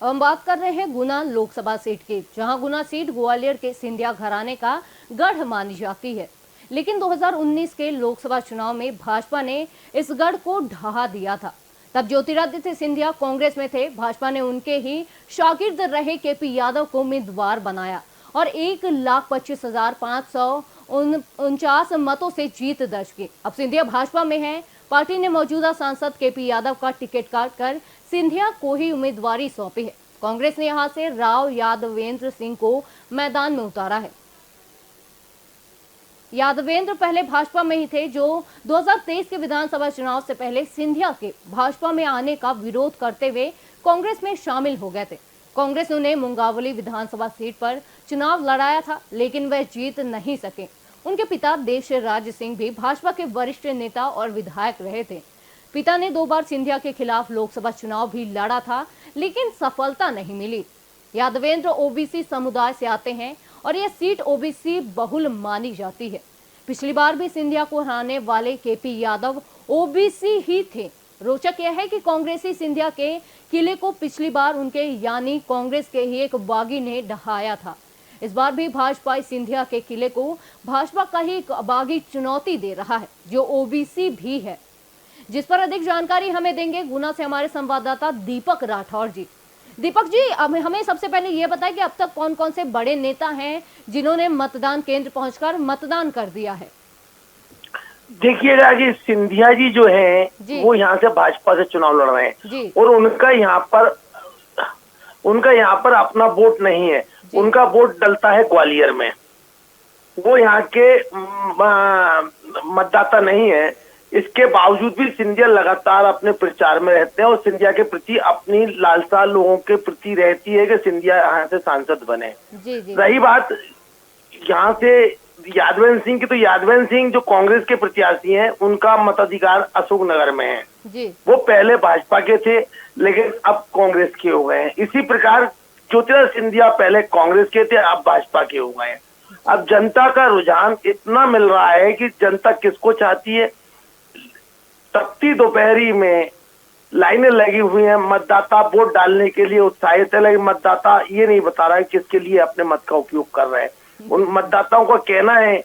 अब हम बात कर रहे हैं गुना लोकसभा सीट की, जहां गुना सीट ग्वालियर के सिंधिया घराने का गढ़ मानी जाती है। लेकिन 2019 के लोकसभा चुनाव में भाजपा ने इस गढ़ को ढहा दिया था। तब ज्योतिरादित्य सिंधिया कांग्रेस में थे। भाजपा ने उनके ही शागिर्द रहे केपी यादव को उम्मीदवार बनाया और 1,25,549 मतों से जीत दर्ज की। अब सिंधिया भाजपा में है। पार्टी ने मौजूदा सांसद केपी यादव का टिकट काटकर सिंधिया को ही उम्मीदवारी सौंपी है। कांग्रेस ने यहां से राव यादवेंद्र सिंह को मैदान में उतारा है। यादवेंद्र पहले भाजपा में ही थे, जो 2023 के विधानसभा चुनाव से पहले सिंधिया के भाजपा में आने का विरोध करते हुए कांग्रेस में शामिल हो गए थे। कांग्रेस ने उन्हें मुंगावली विधानसभा सीट पर चुनाव लड़ाया था, लेकिन वह जीत नहीं सके। उनके पिता देशराज सिंह भी भाजपा के वरिष्ठ नेता और विधायक रहे थे। पिता ने 2 बार सिंधिया के खिलाफ लोकसभा चुनाव भी लड़ा था, लेकिन सफलता नहीं मिली। यादवेंद्र ओबीसी समुदाय से आते हैं और यह सीट ओबीसी बहुल मानी जाती है। पिछली बार भी सिंधिया को हराने वाले केपी यादव ओबीसी ही थे। रोचक यह है कि कांग्रेसी सिंधिया के किले को पिछली बार उनके यानी कांग्रेस के ही एक बागी ने ढहाया था। इस बार भी भाजपा सिंधिया के किले को भाजपा का ही बागी चुनौती दे रहा है, जो ओबीसी भी है। जिस पर अधिक जानकारी हमें देंगे गुना से हमारे संवाददाता दीपक राठौर जी। दीपक जी, अब हमें सबसे पहले ये बताएं कि अब तक कौन कौन से बड़े नेता हैं जिन्होंने मतदान केंद्र पहुंचकर मतदान कर दिया है। देखिएगा कि सिंधिया जी जो है वो यहाँ से भाजपा से चुनाव लड़ रहे हैं और उनका यहाँ पर अपना वोट नहीं है। उनका वोट डलता है ग्वालियर में। वो यहाँ के मतदाता नहीं है। इसके बावजूद भी सिंधिया लगातार अपने प्रचार में रहते हैं और सिंधिया के प्रति अपनी लालसा लोगों के प्रति रहती है कि सिंधिया यहाँ से सांसद बने। रही बात यहाँ से यादवेंद्र सिंह की, तो यादवेंद्र सिंह जो कांग्रेस के प्रत्याशी हैं, उनका मताधिकार अशोकनगर में है। वो पहले भाजपा के थे लेकिन अब कांग्रेस के हो गए हैं। इसी प्रकार ज्योतिरादित्य सिंधिया पहले कांग्रेस के थे, अब भाजपा के हो गए हैं। अब जनता का रुझान इतना मिल रहा है कि जनता किसको चाहती है। तपती दोपहरी में लाइनें लगी हुई हैं, मतदाता वोट डालने के लिए उत्साहित है, लेकिन मतदाता ये नहीं बता रहा है किसके लिए अपने मत का उपयोग कर रहे हैं। उन मतदाताओं का कहना है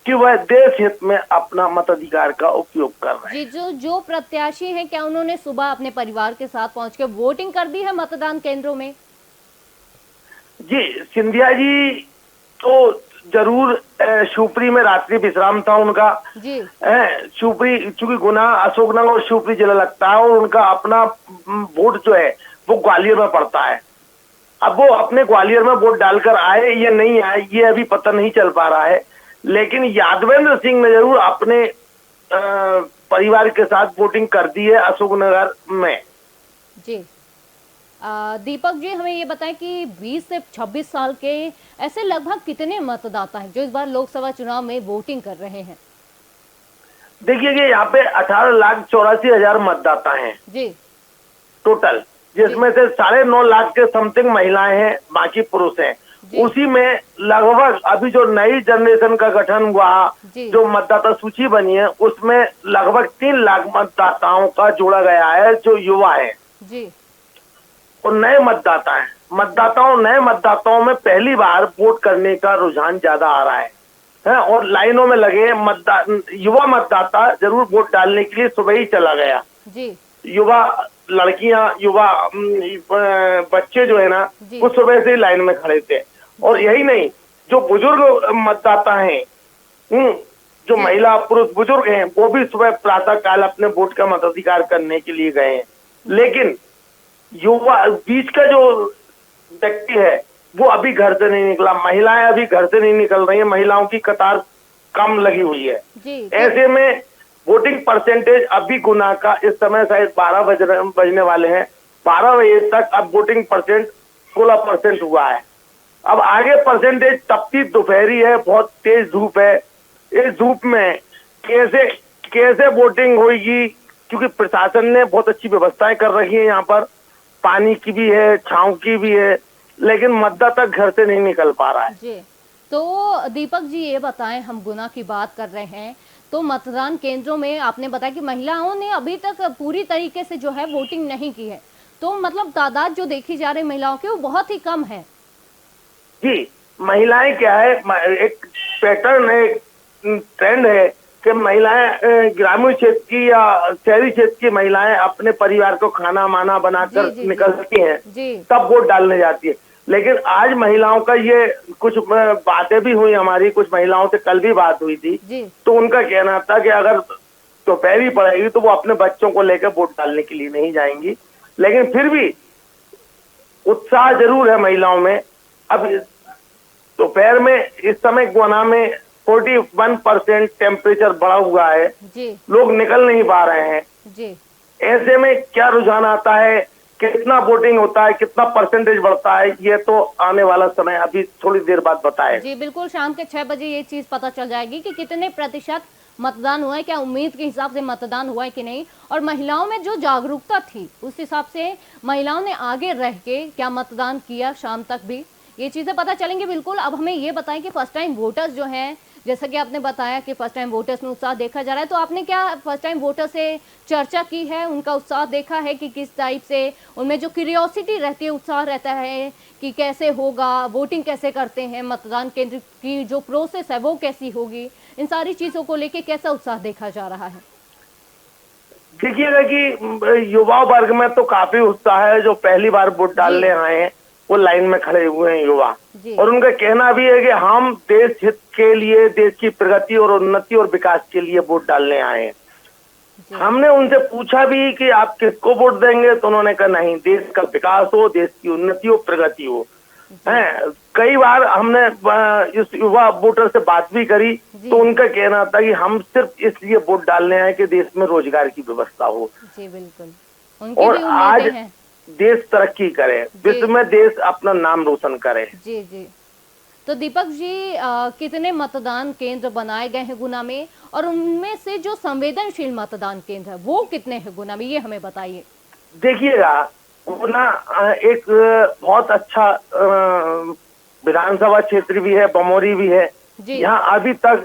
कि वह देश हित में अपना मताधिकार का उपयोग कर रहे हैं। जी, जो प्रत्याशी हैं, क्या उन्होंने सुबह अपने परिवार के साथ पहुंच के वोटिंग कर दी है मतदान केंद्रों में? जी, सिंधिया जी तो जरूर शिवपुरी में रात्रि विश्राम था उनका। शिवपुरी, चूंकि गुना अशोकनगर और शिवपुरी जिला लगता है और उनका अपना वोट जो है वो ग्वालियर में पड़ता है। अब वो अपने ग्वालियर में वोट डालकर आए या नहीं आए ये अभी पता नहीं चल पा रहा है, लेकिन यादवेंद्र सिंह ने जरूर अपने परिवार के साथ वोटिंग कर दी है अशोकनगर में। जी, दीपक जी, हमें ये बताएं कि 20 से 26 साल के ऐसे लगभग कितने मतदाता हैं जो इस बार लोकसभा चुनाव में वोटिंग कर रहे हैं? देखिए कि यहाँ पे 18,84,000 मतदाता हैं जी टोटल, जिसमें से 9.5 लाख के समथिंग महिलाएं हैं, बाकी पुरुष हैं। उसी में लगभग अभी जो नई जनरेशन का गठन हुआ, जो मतदाता सूची बनी है, उसमें लगभग 3 लाख मतदाताओं का जोड़ा गया है जो युवा है जी। और नए मतदाता हैं। नए मतदाताओं में पहली बार वोट करने का रुझान ज्यादा आ रहा है और लाइनों में लगे युवा मतदाता जरूर वोट डालने के लिए सुबह ही चला गया जी। युवा लड़कियां, युवा बच्चे जो है ना, वो सुबह से ही लाइन में खड़े थे। और यही नहीं, जो बुजुर्ग मतदाता हैं, जो महिला पुरुष बुजुर्ग हैं, वो भी सुबह प्रातः काल अपने वोट का मताधिकार करने के लिए गए हैं। लेकिन युवा बीच का जो व्यक्ति है वो अभी घर से नहीं निकला। महिलाएं अभी घर से नहीं निकल रही है, महिलाओं की कतार कम लगी हुई है। ऐसे में वोटिंग परसेंटेज अभी गुना का इस समय शायद 12 बजने वाले हैं। 12 बजे तक अब वोटिंग परसेंट 16% हुआ है। अब आगे परसेंटेज, तपती दोपहरी है, बहुत तेज धूप है। इस धूप में कैसे वोटिंग होगी, क्योंकि प्रशासन ने बहुत अच्छी व्यवस्थाएं कर रखी है। यहाँ पर पानी की भी है, छांव की भी है, लेकिन मतदाता घर से नहीं निकल पा रहा है जी। तो दीपक जी, ये बताएं, हम गुना की बात कर रहे हैं, तो मतदान केंद्रों में आपने बताया कि महिलाओं ने अभी तक पूरी तरीके से जो है वोटिंग नहीं की है, तो मतलब तादाद जो देखी जा रही महिलाओं की वो बहुत ही कम है। जी, महिलाएं क्या है, एक पैटर्न है, ट्रेंड है कि महिलाएं ग्रामीण क्षेत्र की या शहरी क्षेत्र की महिलाएं अपने परिवार को खाना माना बनाकर निकलती हैं, तब वोट डालने जाती है। लेकिन आज महिलाओं का ये कुछ बातें भी हुई, हमारी कुछ महिलाओं से कल भी बात हुई थी, तो उनका कहना था कि अगर दोपहरी पड़ेगी तो वो अपने बच्चों को लेकर वोट डालने के लिए नहीं जाएंगी। लेकिन फिर भी उत्साह जरूर है महिलाओं में। अब दोपहर में इस समय गुना में 41% टेम्परेचर बढ़ा हुआ है, लोग निकल नहीं पा रहे हैं। ऐसे में क्या रुझान आता है, कितना वोटिंग होता है, कितना परसेंटेज बढ़ता है, ये तो आने वाला समय अभी थोड़ी देर बाद बताए। जी बिल्कुल, शाम के 6 बजे ये चीज पता चल जाएगी कि कितने प्रतिशत मतदान हुआ है, क्या उम्मीद के हिसाब से मतदान हुआ है कि नहीं, और महिलाओं में जो जागरूकता थी उस हिसाब से महिलाओं ने आगे रह के क्या मतदान किया, शाम तक भी ये चीजें पता चलेंगी। बिल्कुल, अब हमें ये बताएं कि फर्स्ट टाइम वोटर्स जो हैं, जैसा कि आपने बताया कि फर्स्ट टाइम वोटर्स में उत्साह देखा जा रहा है, तो आपने क्या फर्स्ट टाइम वोटर से चर्चा की है, उनका उत्साह देखा है कि किस टाइप से उनमें जो क्यूरियोसिटी रहती है, उत्साह रहता है कि कैसे होगा, वोटिंग कैसे करते हैं, मतदान केंद्र की जो प्रोसेस है वो कैसी होगी, इन सारी चीजों को लेके कैसा उत्साह देखा जा रहा है? देखिएगा कि युवा वर्ग में तो काफी उत्साह है। जो पहली बार वोट डालने आए हैं वो लाइन में खड़े हुए हैं युवा, और उनका कहना भी है कि हम देश हित के लिए, देश की प्रगति और उन्नति और विकास के लिए वोट डालने आए हैं। हमने उनसे पूछा भी कि आप किसको वोट देंगे, तो उन्होंने कहा नहीं, देश का विकास हो, देश की उन्नति हो, प्रगति हो। है, कई बार हमने इस युवा वोटर से बात भी करी, तो उनका कहना था कि हम सिर्फ इसलिए वोट डालने आए कि देश में रोजगार की व्यवस्था हो। जी बिल्कुल, और आज देश तरक्की करे, विश्व में देश अपना नाम रोशन करे। जी जी। तो दीपक जी, कितने मतदान केंद्र बनाए गए हैं गुना में, और उनमें से जो संवेदनशील मतदान केंद्र है वो कितने हैं गुना में, ये हमें बताइए। देखिएगा, गुना एक बहुत अच्छा विधानसभा क्षेत्र भी है, बमोरी भी है। यहाँ अभी तक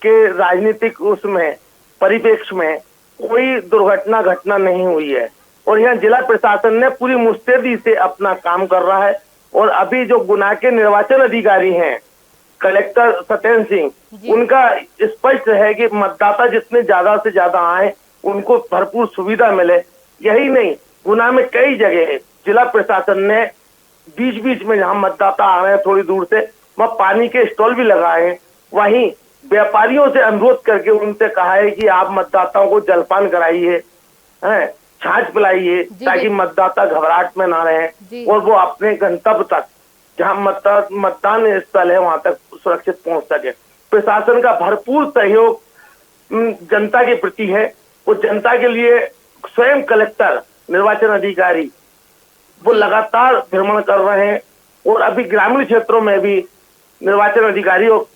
के राजनीतिक उसमें परिप्रेक्ष्य में कोई दुर्घटना घटना नहीं हुई है, और यहाँ जिला प्रशासन ने पूरी मुस्तैदी से अपना काम कर रहा है। और अभी जो गुना के निर्वाचन अधिकारी हैं, कलेक्टर सत्येंद्र सिंह, उनका स्पष्ट है कि मतदाता जितने ज्यादा से ज्यादा आए, उनको भरपूर सुविधा मिले। यही नहीं, गुना में कई जगह जिला प्रशासन ने बीच बीच में जहाँ मतदाता आ रहे हैं थोड़ी दूर से, वह पानी के स्टॉल भी लगाए हैं। वहीं व्यापारियों से अनुरोध करके उनसे कहा है कि आप मतदाताओं को जलपान कराइए, छाछ पिलाइए, ताकि मतदाता घबराहट में ना रहे और वो अपने गंतव्य तक, जहाँ मतदान स्थल है, वहां तक सुरक्षित पहुंच सके। प्रशासन का भरपूर सहयोग जनता के प्रति है। वो जनता के लिए स्वयं कलेक्टर, निर्वाचन अधिकारी वो लगातार भ्रमण कर रहे हैं, और अभी ग्रामीण क्षेत्रों में भी निर्वाचन अधिकारी और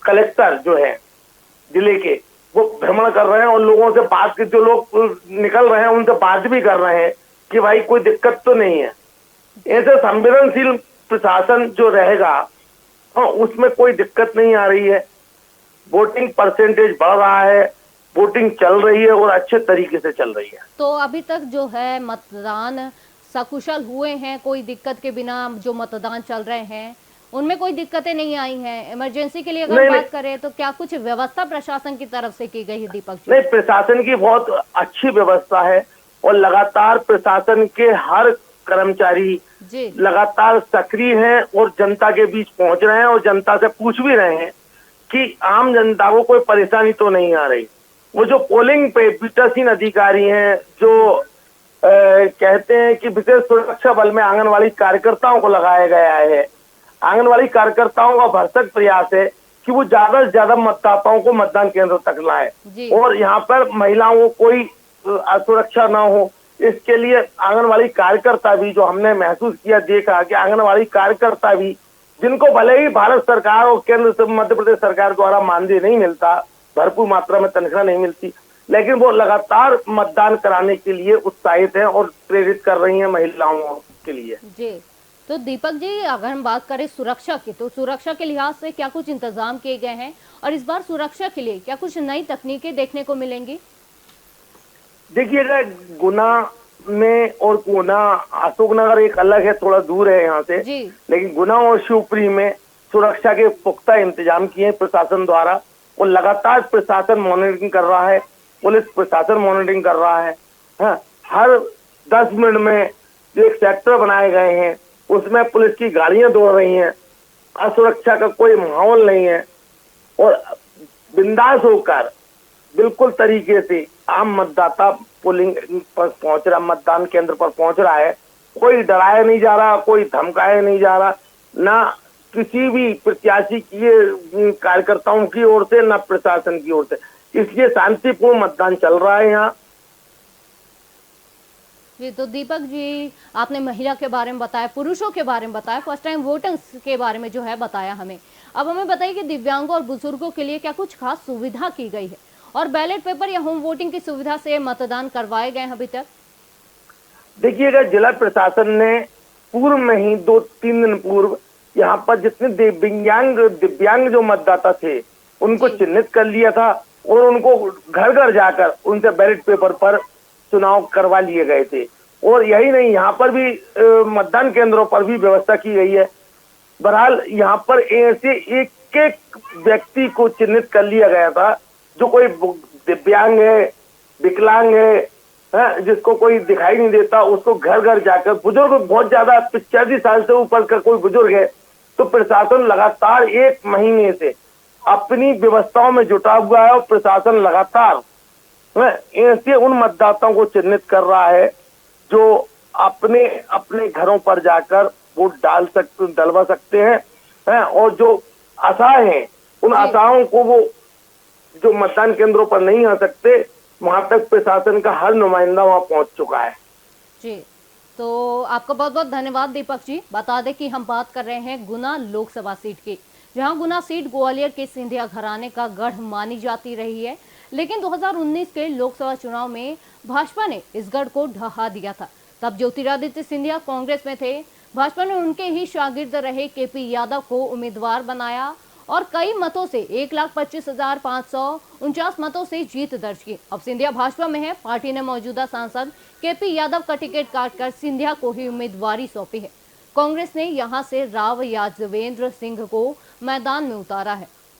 कलेक्टर जो है जिले के, वो भ्रमण कर रहे हैं और लोगों से बात, जो लोग निकल रहे हैं उनसे बात भी कर रहे हैं कि भाई कोई दिक्कत तो नहीं है। ऐसे संवेदनशील प्रशासन जो रहेगा, उसमें कोई दिक्कत नहीं आ रही है। वोटिंग परसेंटेज बढ़ रहा है, वोटिंग चल रही है और अच्छे तरीके से चल रही है। तो अभी तक जो है मतदान सकुशल हुए हैं, कोई दिक्कत के बिना जो मतदान चल रहे हैं उनमें कोई दिक्कतें नहीं आई हैं। इमरजेंसी के लिए अगर बात करें तो क्या कुछ व्यवस्था प्रशासन की तरफ से की गई है दीपक जी? नहीं, प्रशासन की बहुत अच्छी व्यवस्था है, और लगातार प्रशासन के हर कर्मचारी लगातार सक्रिय हैं और जनता के बीच पहुंच रहे हैं, और जनता से पूछ भी रहे हैं कि आम जनता को कोई परेशानी तो नहीं आ रही। वो जो पोलिंग पे पीठासीन अधिकारी हैं, जो कहते हैं कि विशेष सुरक्षा बल में आंगनवाड़ी कार्यकर्ताओं को लगाया गया है, आंगनवाड़ी कार्यकर्ताओं का भरसक प्रयास है कि वो ज्यादा से ज्यादा मतदाताओं को मतदान केंद्र तक लाए, और यहाँ पर महिलाओं को कोई असुरक्षा ना हो, इसके लिए आंगनवाड़ी कार्यकर्ता भी, जो हमने महसूस किया, देखा कि आंगनवाड़ी कार्यकर्ता भी, जिनको भले ही भारत सरकार और केंद्र मध्य प्रदेश सरकार द्वारा मानदेय नहीं मिलता, भरपूर मात्रा में तनख्वाह नहीं मिलती, लेकिन वो लगातार मतदान कराने के लिए उत्साहित हैं और प्रेरित कर रही हैं महिलाओं के लिए। जी, तो दीपक जी, अगर हम बात करें सुरक्षा की, तो सुरक्षा के लिहाज से क्या कुछ इंतजाम किए गए हैं, और इस बार सुरक्षा के लिए क्या कुछ नई तकनीकें देखने को मिलेंगी? देखिएगा, गुना में और गुना, अशोकनगर एक अलग है, थोड़ा दूर है यहाँ से, लेकिन गुना और शिवपुरी में सुरक्षा के पुख्ता इंतजाम किए प्रशासन द्वारा और लगातार प्रशासन मॉनिटरिंग कर रहा है, पुलिस प्रशासन मॉनिटरिंग कर रहा है। हाँ, हर 10 मिनट में जो एक सेक्टर बनाए गए हैं उसमें पुलिस की गाड़ियां दौड़ रही हैं, असुरक्षा का कोई माहौल नहीं है और बिंदास होकर बिल्कुल तरीके से आम मतदाता पोलिंग पर पहुंच रहा, मतदान केंद्र पर पहुंच रहा है। कोई डराया नहीं जा रहा, कोई धमकाया नहीं जा रहा, ना किसी भी प्रत्याशी की कार्यकर्ताओं की ओर से, ना प्रशासन की ओर से। इसलिए शांतिपूर्ण मतदान चल रहा है यहाँ। जी, तो दीपक जी, आपने महिला के बारे में बताया, पुरुषों के बारे में बताया, फर्स्ट टाइम वोटर्स के बारे में जो है बताया हमें। अब हमें बताइए कि दिव्यांगों और बुजुर्गों के लिए क्या कुछ खास सुविधा की गई है और बैलेट पेपर या होम वोटिंग की सुविधा से मतदान करवाए गए हैं अभी तक? देखिएगा, जिला प्रशासन ने पूर्व में ही 2-3 दिन पूर्व यहाँ पर जितने दिव्यांग जो मतदाता थे उनको चिन्हित कर लिया था और उनको घर घर जाकर उनसे बैलेट पेपर पर चुनाव करवा लिए गए थे। और यही नहीं, यहाँ पर भी मतदान केंद्रों पर भी व्यवस्था की गई है। बहरहाल यहाँ पर ऐसे एक एक व्यक्ति को चिन्हित कर लिया गया था जो कोई दिव्यांग है, विकलांग है, जिसको कोई दिखाई नहीं देता, उसको घर घर जाकर, बुजुर्ग बहुत ज्यादा 85 साल से ऊपर का कोई बुजुर्ग है तो प्रशासन लगातार 1 महीने से अपनी व्यवस्थाओं में जुटा हुआ है और प्रशासन लगातार ऐसे उन मतदाताओं को चिन्हित कर रहा है जो अपने अपने घरों पर जाकर वोट डलवा सकते हैं और जो असहाय हैं उन असहायों को, वो जो मतदान केंद्रों पर नहीं आ सकते, वहां तक प्रशासन का हर नुमाइंदा वहां पहुंच चुका है। जी, तो आपका बहुत बहुत धन्यवाद दीपक जी। बता दें कि हम बात कर रहे हैं गुना लोकसभा सीट की, जहां गुना सीट ग्वालियर के सिंधिया घराने का गढ़ मानी जाती रही है, लेकिन 2019 के लोकसभा चुनाव में भाजपा ने इस गढ़ को ढहा दिया था। तब ज्योतिरादित्य सिंधिया कांग्रेस में थे। भाजपा ने उनके ही शागिर्द रहे केपी यादव को उम्मीदवार बनाया और कई मतों से 1,25,549 मतों से जीत दर्ज की। अब सिंधिया भाजपा में है। पार्टी ने मौजूदा सांसद केपी यादव का टिकट काटकर सिंधिया को ही उम्मीदवारी सौंपी है। कांग्रेस ने यहां से राव यादवेंद्र सिंह को मैदान में उतारा है।